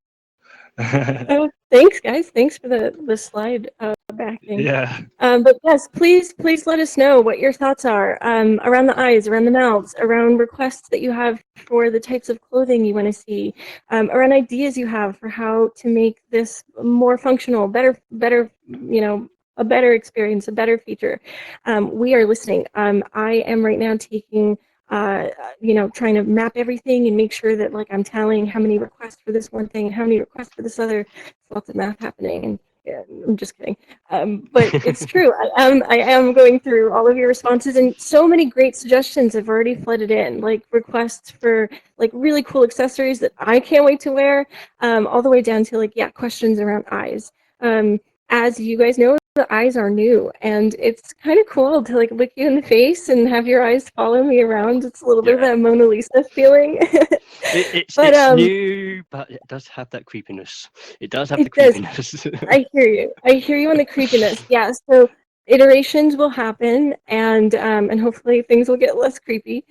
Oh, thanks, guys. Thanks for the slide back acting. Yeah. But yes, please let us know what your thoughts are around the eyes, around the mouths, around requests that you have for the types of clothing you want to see, around ideas you have for how to make this more functional, better, a better experience, a better feature. We are listening. I am right now taking trying to map everything and make sure that like I'm tallying how many requests for this one thing, how many requests for this other. Lots of math happening, and yeah, I'm just kidding. But it's true. I am going through all of your responses, and so many great suggestions have already flooded in, like requests for like really cool accessories that I can't wait to wear, all the way down to like questions around eyes. As you guys know, the eyes are new, and it's kind of cool to like look you in the face and have your eyes follow me around. It's a little bit of that Mona Lisa feeling. It's But new, but it does have that creepiness. It does have the it does. creepiness. I hear you. I hear you on the creepiness. Yeah. So iterations will happen, and hopefully things will get less creepy.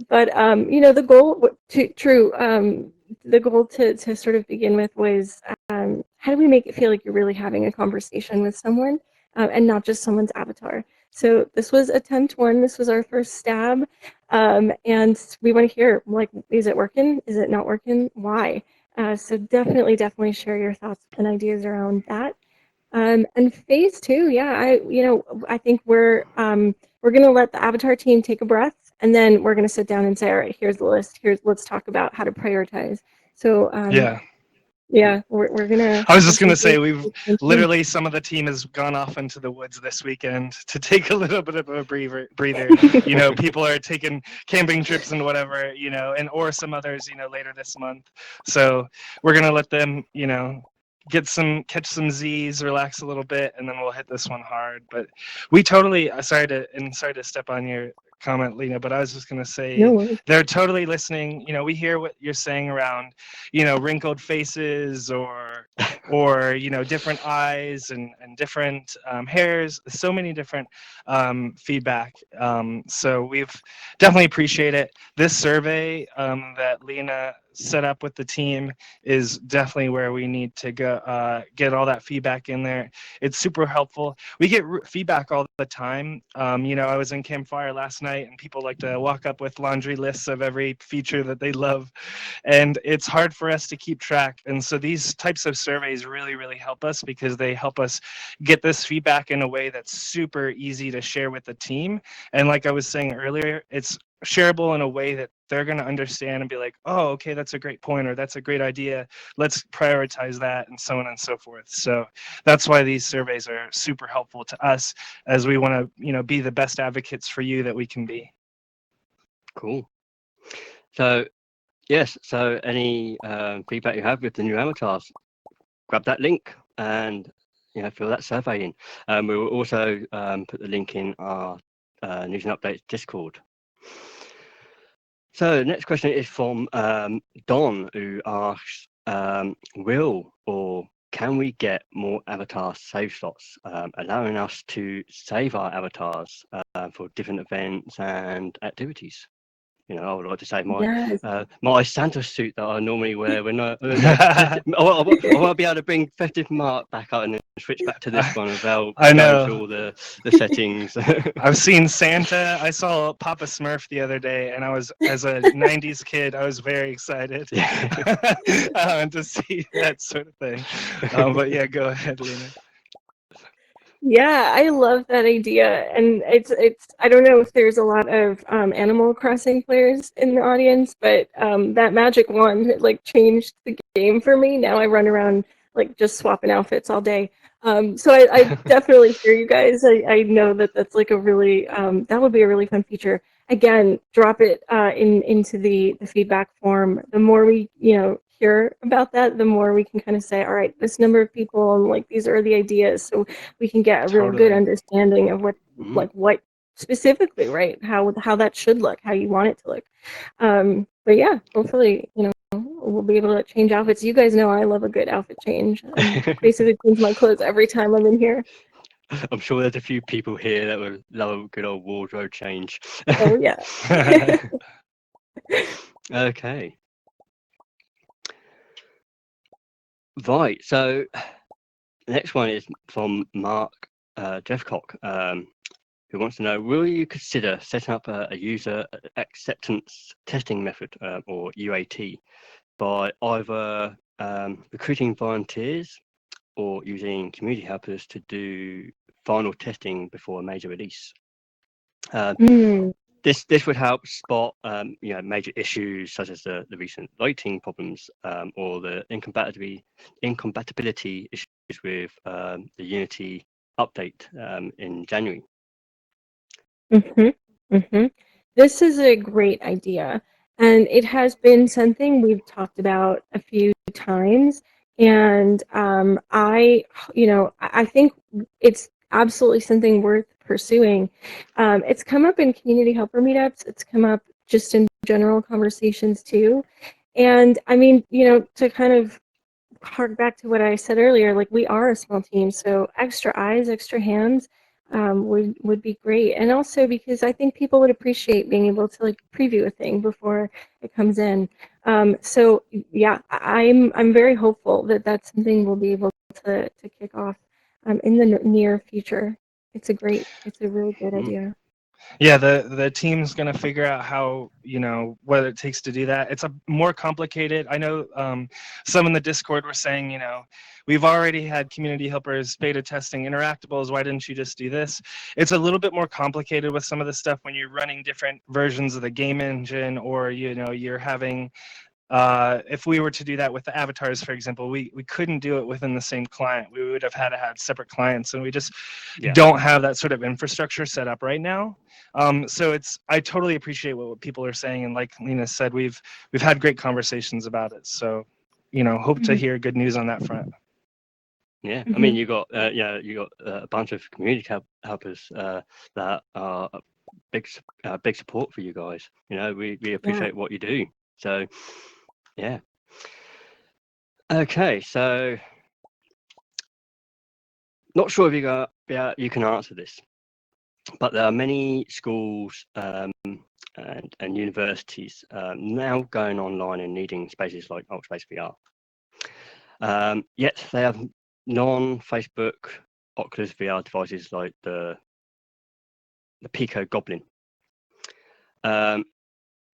But the goal the goal to sort of begin with was how do we make it feel like you're really having a conversation with someone, and not just someone's avatar. So this was attempt one. This was our first stab, and we want to hear like, is it working? Is it not working? Why? So definitely share your thoughts and ideas around that. And phase two, I think we're gonna let the Avatar team take a breath, and then we're gonna sit down and say, all right, here's the list. Let's talk about how to prioritize. So we're gonna. I was just gonna say literally some of the team has gone off into the woods this weekend to take a little bit of a breather. People are taking camping trips and whatever, and or some others, later this month. So we're gonna let them, catch some Z's, relax a little bit, and then we'll hit this one hard. But we totally sorry to step on your comment, Lena, but I was just gonna say they're totally listening. We hear what you're saying around, wrinkled faces or different eyes and different hairs. So many different feedback. So we've definitely appreciate it. This survey that Lena set up with the team is definitely where we need to go get all that feedback in there. It's super helpful. We get feedback all the time. I was in Campfire last night and people like to walk up with laundry lists of every feature that they love, and it's hard for us to keep track. And so these types of surveys really help us because they help us get this feedback in a way that's super easy to share with the team. And like I was saying earlier, it's shareable in a way that they're going to understand and be like, oh, okay, that's a great point, or that's a great idea. Let's prioritize that, and so on and so forth. So that's why these surveys are super helpful to us as we want to, be the best advocates for you that we can be. Cool. So, yes. So any feedback you have with the new avatars, grab that link and fill that survey in. We will also put the link in our News and Updates Discord. So the next question is from Don, who asks, will or can we get more avatar save slots, allowing us to save our avatars for different events and activities? I would like to say my Santa suit that I normally wear when I want to be able to bring Festive Mark back out and then switch back to this one without going through all the settings. I've seen Santa. I saw Papa Smurf the other day, and I was, as a 90s kid, I was very excited to see that sort of thing. But yeah, go ahead, Lena. Yeah, I love that idea, and it's. I don't know if there's a lot of Animal Crossing players in the audience, but that magic wand like changed the game for me. Now I run around like just swapping outfits all day. So I definitely hear you guys. I know that's like a really that would be a really fun feature. Again, drop it into the feedback form. The more we hear about that, the more we can kind of say, all right, this number of people and like these are the ideas, so we can get a real good understanding of what specifically, right? How that should look, how you want it to look. But yeah, hopefully we'll be able to change outfits. You guys know I love a good outfit change. Basically change my clothes every time I'm in here. I'm sure there's a few people here that would love a good old wardrobe change. Oh yeah. Okay. Right. So the next one is from Mark, Jeff Cock, who wants to know, will you consider setting up a user acceptance testing method, or UAT, by either recruiting volunteers or using community helpers to do final testing before a major release? This would help spot major issues such as the recent lighting problems, or the incompatibility issues with the Unity update in January. This is a great idea, and it has been something we've talked about a few times. And I think it's absolutely something worth pursuing. It's come up in community helper meetups. It's come up just in general conversations too. And I mean, to kind of hark back to what I said earlier, like, we are a small team, so extra eyes, extra hands would be great. And also because I think people would appreciate being able to like preview a thing before it comes in. So yeah, I'm very hopeful that that's something we'll be able to kick off in the near future. It's a really good idea. Yeah, the team's gonna figure out how, what it takes to do that. It's a more complicated. I know some in the Discord were saying, we've already had community helpers beta testing interactables. Why didn't you just do this? It's a little bit more complicated with some of the stuff when you're running different versions of the game engine, or you're having. If we were to do that with the avatars, for example, we couldn't do it within the same client. We would have had to have separate clients, and we just don't have that sort of infrastructure set up right now. So I totally appreciate what people are saying, and like Lena said, we've had great conversations about it. So, hope to hear good news on that front. Yeah, I mean, you got a bunch of community helpers that are big support for you guys. We appreciate what you do. So, yeah. Okay, so not sure if you can answer this, but there are many schools and universities now going online and needing spaces like AltspaceVR. Yet they have non-Facebook Oculus VR devices like the Pico Goblin.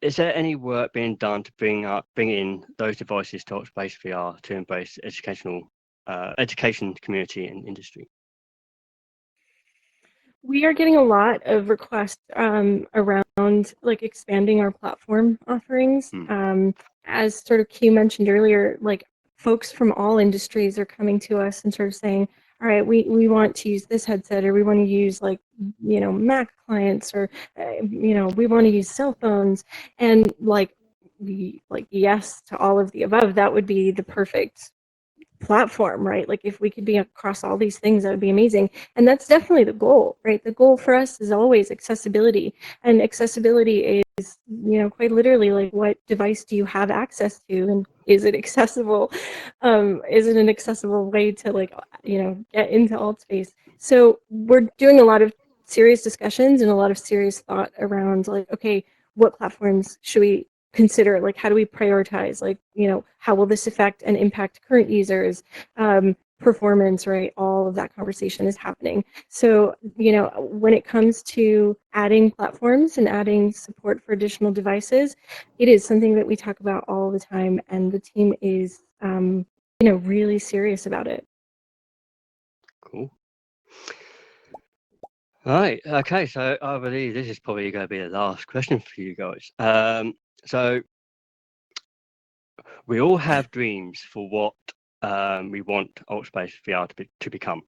Is there any work being done to bring in those devices to AltspaceVR to embrace education community and industry? We are getting a lot of requests around like expanding our platform offerings. As sort of Q mentioned earlier, like, folks from all industries are coming to us and sort of saying, all right, we want to use this headset, or we want to use like, Mac clients, or, we want to use cell phones. And like, yes to all of the above. That would be the perfect platform, right? Like, if we could be across all these things, that would be amazing. And that's definitely the goal, right? The goal for us is always accessibility. And accessibility is, quite literally, like, what device do you have access to, and is it accessible? Is it an accessible way to, like, get into AltSpace? So we're doing a lot of serious discussions and a lot of serious thought around, like, okay, what platforms should we consider? Like, how do we prioritize? Like, how will this affect and impact current users, performance, right? All of that conversation is happening. So, when it comes to adding platforms and adding support for additional devices, it is something that we talk about all the time, and the team is, really serious about it. Cool. Right. Okay. So I believe this is probably going to be the last question for you guys. So we all have dreams for what we want AltspaceVR to become.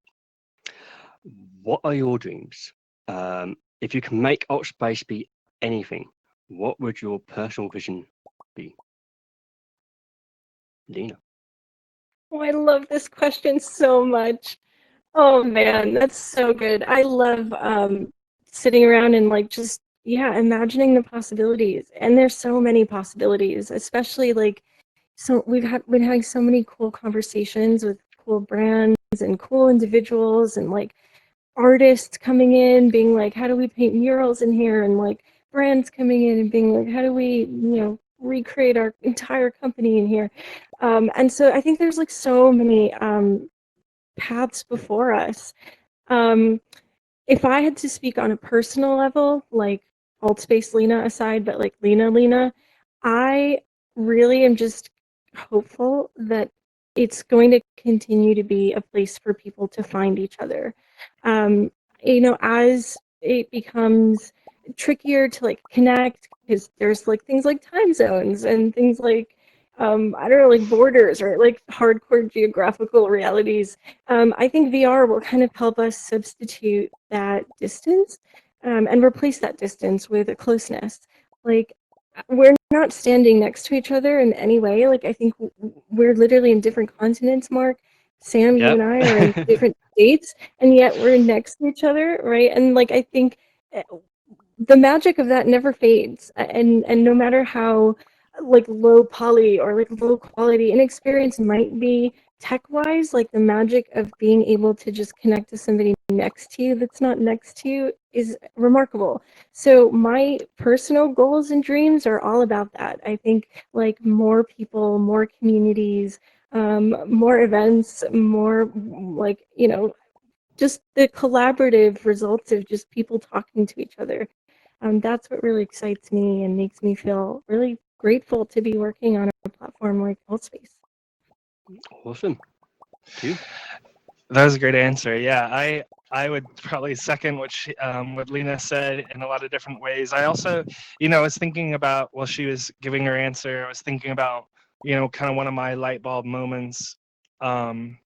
What are your dreams? If you can make AltSpace be anything, what would your personal vision be? Lena. Oh, I love this question so much. Oh man, that's so good. I love sitting around and like just imagining the possibilities. And there's so many possibilities, especially like, so been having so many cool conversations with cool brands and cool individuals, and like artists coming in being like, how do we paint murals in here? And like brands coming in and being like, how do we, recreate our entire company in here? And so I think there's like so many paths before us. If I had to speak on a personal level, like Altspace Lena aside, but like Lena, I really am just hopeful that it's going to continue to be a place for people to find each other. Um, as it becomes trickier to like connect, because there's like things like time zones and things like I don't know, like borders or like hardcore geographical realities. I think VR will kind of help us substitute that distance and replace that distance with a closeness. Like, we're not standing next to each other in any way. Like, I think we're literally in different continents, Mark. Sam, you and Yep. I are in different states, and yet we're next to each other, right? And like, I think the magic of that never fades, and no matter how like low poly or like low quality an experience might be tech wise, like the magic of being able to just connect to somebody next to you that's not next to you is remarkable. So my personal goals and dreams are all about that. I think like more people, more communities, more events, more like, just the collaborative results of just people talking to each other. That's what really excites me and makes me feel really grateful to be working on a platform like Altspace. Awesome. Thank you. That was a great answer. Yeah, I would probably second what Lena said in a lot of different ways. I also, was thinking about while she was giving her answer, I was thinking about, kind of one of my light bulb moments in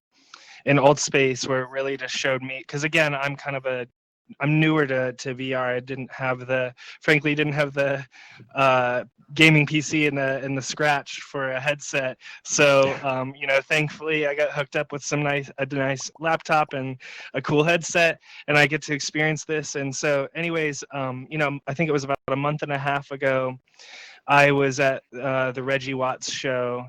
Altspace where it really just showed me, because again, I'm newer to VR. I frankly didn't have the gaming PC and the scratch for a headset. So thankfully I got hooked up with a nice laptop and a cool headset, and I get to experience this. And so, anyways, I think it was about a month and a half ago, I was at the Reggie Watts show,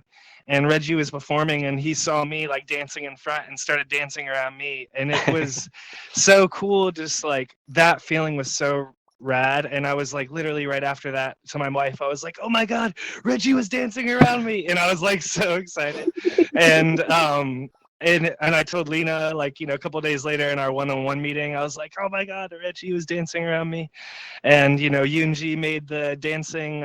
and Reggie was performing, and he saw me like dancing in front and started dancing around me, and it was so cool. Just like that feeling was so rad. And I was like, literally right after that, to my wife, I was like, oh my god, Reggie was dancing around me, and I was like so excited. And I told Lena, like, a couple days later in our one-on-one meeting, I was like, oh my god, Reggie was dancing around me. And Yoonji made the dancing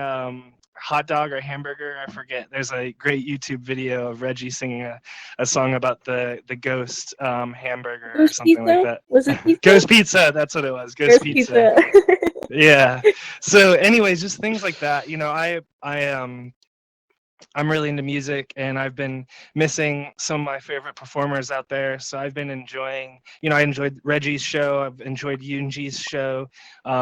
hot dog or hamburger, I forget. There's a great YouTube video of Reggie singing a song about the ghost hamburger or Ghost something like Pizza? that. Was it pizza? Ghost pizza, that's what it was. Ghost Ghost pizza. Pizza. Yeah. So anyways, just things like that. I'm really into music, and I've been missing some of my favorite performers out there. So I've been enjoying, I enjoyed Reggie's show. I've enjoyed Yoonji's show,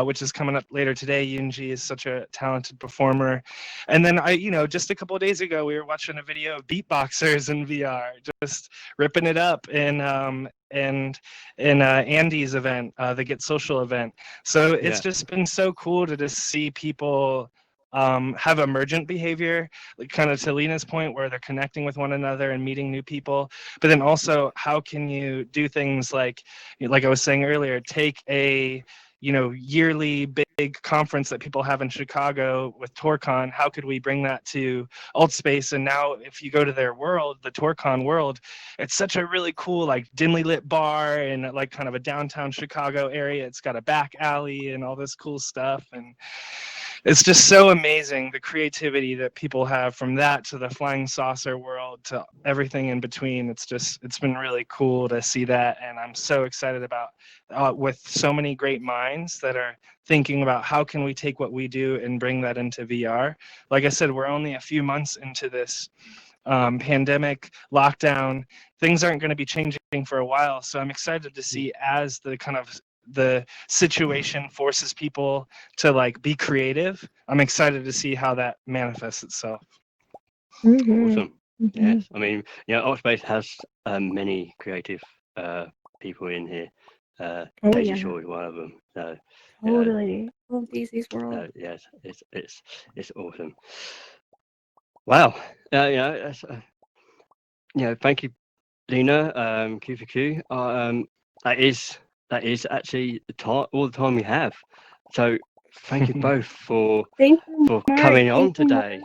which is coming up later today. Yoonji is such a talented performer. And then just a couple of days ago, we were watching a video of beatboxers in VR, just ripping it up in Andy's event, the Get Social event. So it's just been so cool to just see people have emergent behavior, like kind of to Lena's point, where they're connecting with one another and meeting new people. But then also, how can you do things like I was saying earlier, take a yearly big conference that people have in Chicago with TourCon. How could we bring that to Altspace? And now if you go to their world, the TourCon world, it's such a really cool, like dimly lit bar in like kind of a downtown Chicago area. It's got a back alley and all this cool stuff. And it's just so amazing, the creativity that people have, from that to the flying saucer world to everything in between. It's been really cool to see that, and I'm so excited about with so many great minds that are thinking about how can we take what we do and bring that into VR. Like I said, we're only a few months into this pandemic lockdown. Things aren't going to be changing for a while, so I'm excited to see, as the situation forces people to like be creative, I'm excited to see how that manifests itself. Awesome. Yes, I mean, Altspace has many creative people in here. Daisy Shaw is one of them. So Totally. Love Daisy's world. yes, it's awesome. Wow. That's, thank you, Lena, Q for Q. That is actually all the time we have. So thank you both for Thank you, coming Mark. on today.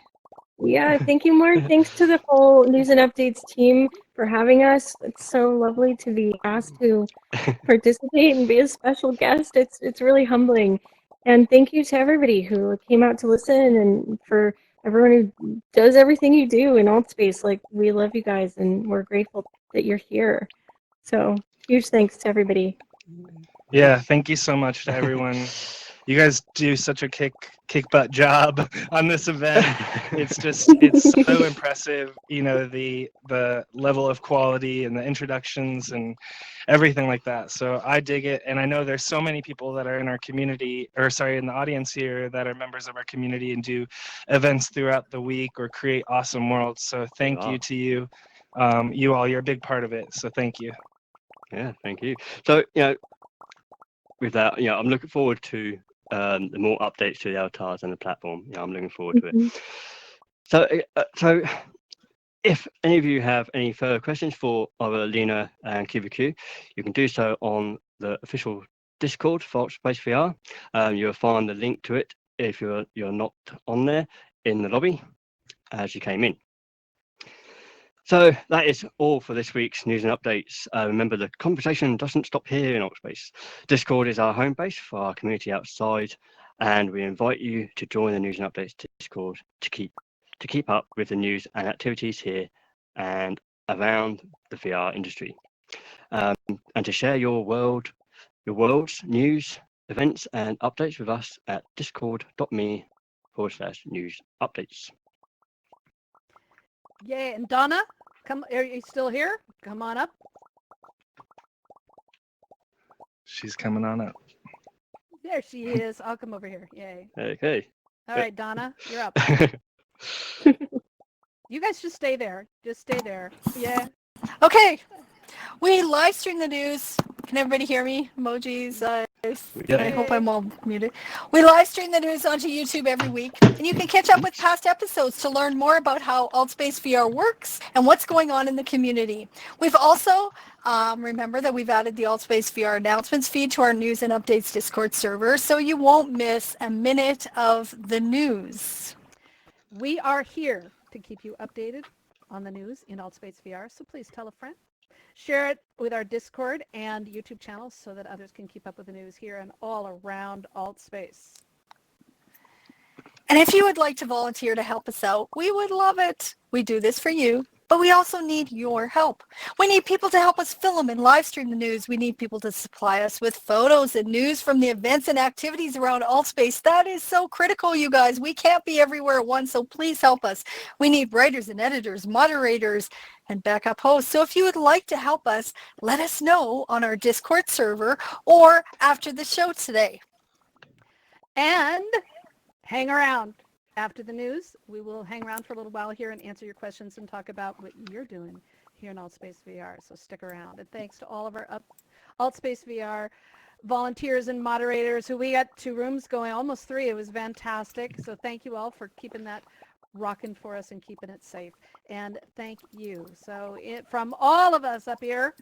Yeah, thank you, Mark. Thanks to the whole News and Updates team for having us. It's so lovely to be asked to participate and be a special guest. It's really humbling. And thank you to everybody who came out to listen and for everyone who does everything you do in Altspace. Like, we love you guys and we're grateful that you're here. So huge thanks to everybody. Yeah, thank you so much to everyone. You guys do such a kick butt job on this event. It's so impressive, you know, the level of quality and the introductions and everything like that. So I dig it, and I know there's so many people that are in our community, or sorry, in the audience here, that are members of our community and do events throughout the week or create awesome worlds. So thank you to you. You all, you're a big part of it. So thank you. Yeah, thank you. So, you know, with that, you know, I'm looking forward to the more updates to the avatars and the platform. You know, I'm looking forward to it. So if any of you have any further questions for either Lena and QVQ, you can do so on the official Discord for AltspaceVR. You'll find the link to it if you're not on there in the lobby as you came in. So that is all for this week's news and updates. Remember, the conversation doesn't stop here in Altspace. Discord is our home base for our community outside, and we invite you to join the news and updates Discord to keep up with the news and activities here and around the VR industry, and to share your world's news, events, and updates with us at discord.me/news updates. Yay. And Donna, are you still here? Come on up. She's coming on up. There she is. I'll come over here. Yay. Okay. All right, Donna, you're up. You guys just stay there. Just stay there. Yeah. Okay. We live stream the news. Can everybody hear me? Emojis. I hope I'm all muted. We live stream the news onto YouTube every week, and you can catch up with past episodes to learn more about how AltspaceVR works and what's going on in the community. We've also, remember that we've added the AltspaceVR announcements feed to our news and updates Discord server, so you won't miss a minute of the news. We are here to keep you updated on the news in AltspaceVR, so please tell a friend. Share it with our Discord and YouTube channels so that others can keep up with the news here and all around Altspace. And if you would like to volunteer to help us out, we would love it. We do this for you, but we also need your help. We need people to help us film and live stream the news. We need people to supply us with photos and news from the events and activities around Altspace. That is so critical, you guys. We can't be everywhere at once, so please help us. We need writers and editors, moderators, and backup hosts. So if you would like to help us, let us know on our Discord server or after the show today. And hang around. After the news, we will hang around for a little while here and answer your questions and talk about what you're doing here in AltspaceVR. So stick around. And thanks to all of our AltspaceVR volunteers and moderators who we got 2 rooms going, almost 3. It was fantastic. So thank you all for keeping that rocking for us and keeping it safe. And thank you. So from all of us up here,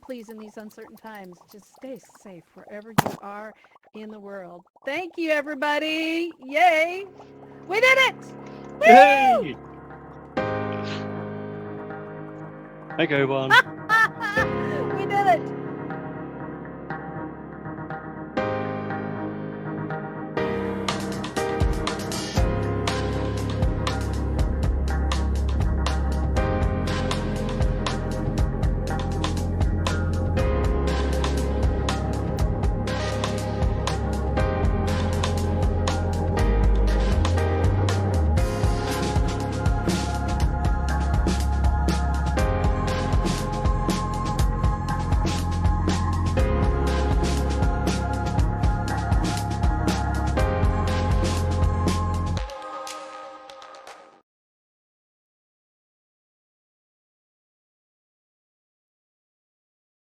please, in these uncertain times, just stay safe wherever you are in the world. Thank you, everybody. Yay. We did it. Yay! Thank you, everyone.